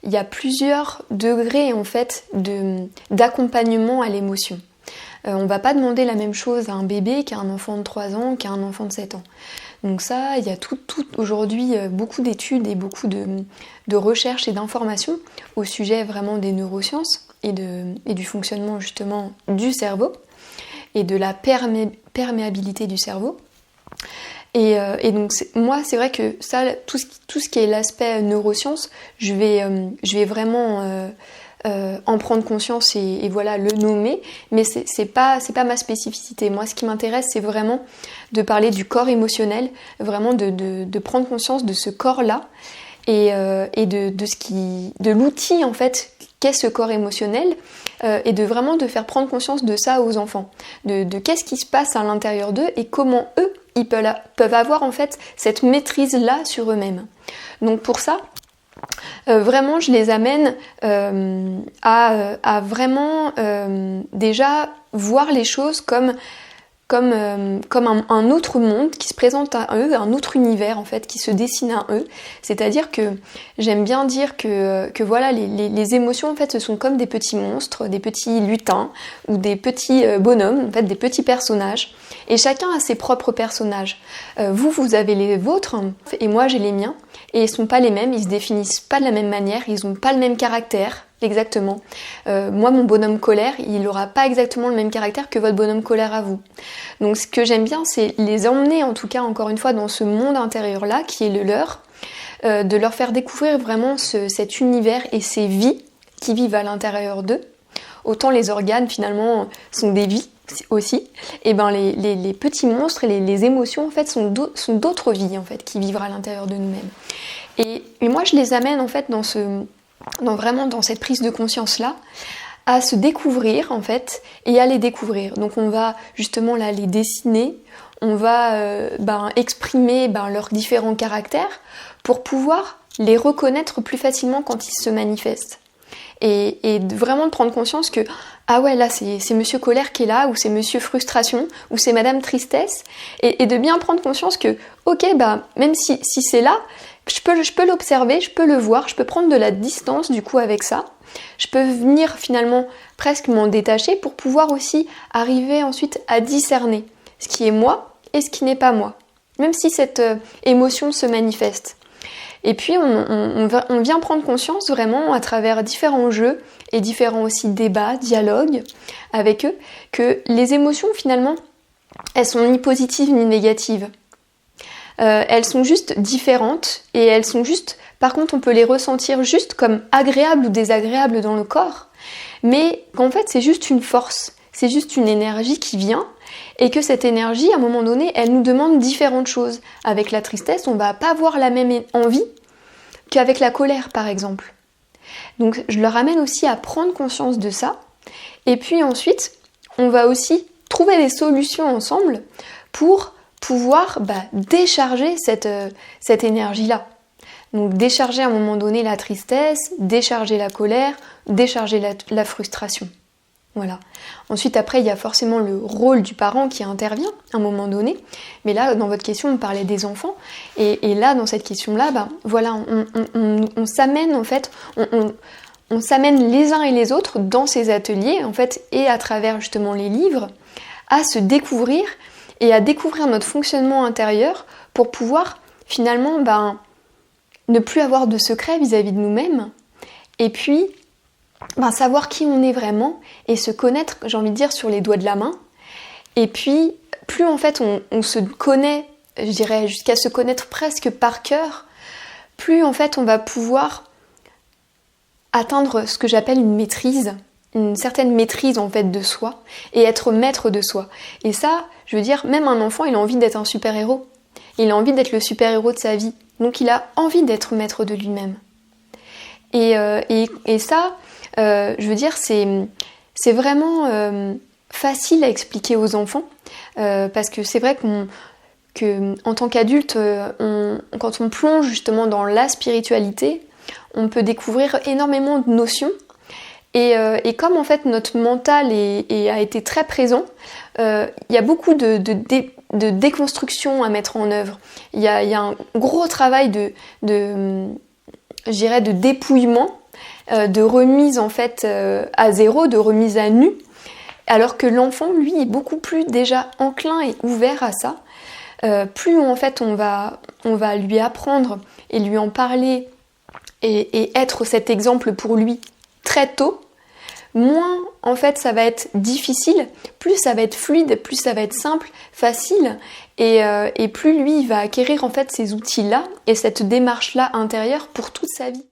il y a plusieurs degrés en fait d'accompagnement à l'émotion. On va pas demander la même chose à un bébé qu'à un enfant de 3 ans, qu'à un enfant de 7 ans. Donc ça, il y a aujourd'hui beaucoup d'études et beaucoup de recherches et d'informations au sujet vraiment des neurosciences et du fonctionnement justement du cerveau et de la perméabilité du cerveau. Et donc moi c'est vrai que ça, tout ce qui est l'aspect neurosciences, je vais vraiment en prendre conscience et voilà le nommer, mais c'est pas ma spécificité. Moi ce qui m'intéresse c'est vraiment de parler du corps émotionnel, vraiment de prendre conscience de ce corps-là et de l'outil en fait qu'est ce corps émotionnel et de faire prendre conscience de ça aux enfants, de qu'est-ce qui se passe à l'intérieur d'eux et comment eux ils peuvent avoir en fait cette maîtrise-là sur eux-mêmes. Donc pour ça, vraiment je les amène à vraiment déjà voir les choses comme un autre monde qui se présente à eux, un autre univers en fait qui se dessine à eux. C'est-à-dire que j'aime bien dire que voilà les émotions en fait ce sont comme des petits monstres, des petits lutins ou des petits bonhommes, en fait des petits personnages. Et chacun a ses propres personnages. Vous avez les vôtres et moi j'ai les miens. Et ils sont pas les mêmes, ils se définissent pas de la même manière, ils ont pas le même caractère, exactement. Moi, mon bonhomme colère, il aura pas exactement le même caractère que votre bonhomme colère à vous. Donc ce que j'aime bien, c'est les emmener, en tout cas, encore une fois, dans ce monde intérieur-là, qui est le leur, de leur faire découvrir vraiment cet univers et ces vies qui vivent à l'intérieur d'eux. Autant les organes, finalement, sont des vies aussi, et ben les petits monstres et les émotions, en fait, sont d'autres vies, en fait, qui vivent à l'intérieur de nous-mêmes. Et moi, je les amène, en fait, dans cette prise de conscience-là, à se découvrir, en fait, et à les découvrir. Donc, on va, justement, là, les dessiner, on va exprimer leurs différents caractères pour pouvoir les reconnaître plus facilement quand ils se manifestent. Et vraiment de prendre conscience que ah ouais là c'est Monsieur Colère qui est là, ou c'est Monsieur Frustration, ou c'est Madame Tristesse, et de bien prendre conscience que ok même si c'est là, je peux l'observer, je peux le voir, je peux prendre de la distance du coup avec ça, je peux venir finalement presque m'en détacher pour pouvoir aussi arriver ensuite à discerner ce qui est moi et ce qui n'est pas moi, même si cette émotion se manifeste. Et puis on vient prendre conscience vraiment à travers différents jeux et différents aussi débats, dialogues avec eux, que les émotions finalement, elles sont ni positives ni négatives. Elles sont juste différentes et elles sont juste, par contre on peut les ressentir juste comme agréables ou désagréables dans le corps, mais qu'en fait c'est juste une force, c'est juste une énergie qui vient. Et que cette énergie, à un moment donné, elle nous demande différentes choses. Avec la tristesse, on va pas avoir la même envie qu'avec la colère, par exemple. Donc, je leur amène aussi à prendre conscience de ça. Et puis ensuite, on va aussi trouver des solutions ensemble pour pouvoir décharger cette énergie-là. Donc, décharger à un moment donné la tristesse, décharger la colère, décharger la frustration. Voilà. Ensuite, après, il y a forcément le rôle du parent qui intervient à un moment donné. Mais là, dans votre question, on parlait des enfants. Et là, dans cette question-là, voilà, on s'amène, en fait, on s'amène les uns et les autres dans ces ateliers, en fait, et à travers justement les livres, à se découvrir et à découvrir notre fonctionnement intérieur pour pouvoir, finalement, ne plus avoir de secrets vis-à-vis de nous-mêmes. Et puis savoir qui on est vraiment et se connaître, j'ai envie de dire, sur les doigts de la main. Et puis, plus en fait on se connaît, je dirais jusqu'à se connaître presque par cœur, plus en fait on va pouvoir atteindre ce que j'appelle une maîtrise, une certaine maîtrise en fait de soi et être maître de soi. Et ça, je veux dire, même un enfant, il a envie d'être un super-héros. Il a envie d'être le super-héros de sa vie. Donc il a envie d'être maître de lui-même. Et ça, je veux dire, c'est vraiment facile à expliquer aux enfants parce que c'est vrai qu'en tant qu'adulte, quand on plonge justement dans la spiritualité, on peut découvrir énormément de notions et comme en fait notre mental a été très présent, il y a beaucoup de déconstruction à mettre en œuvre. Il y a un gros travail je dirais de dépouillement de remise en fait à zéro, de remise à nu, alors que l'enfant, lui, est beaucoup plus déjà enclin et ouvert à ça. Plus en fait on va lui apprendre et lui en parler et être cet exemple pour lui très tôt, moins en fait ça va être difficile, plus ça va être fluide, plus ça va être simple, facile, et plus lui il va acquérir en fait ces outils-là et cette démarche-là intérieure pour toute sa vie.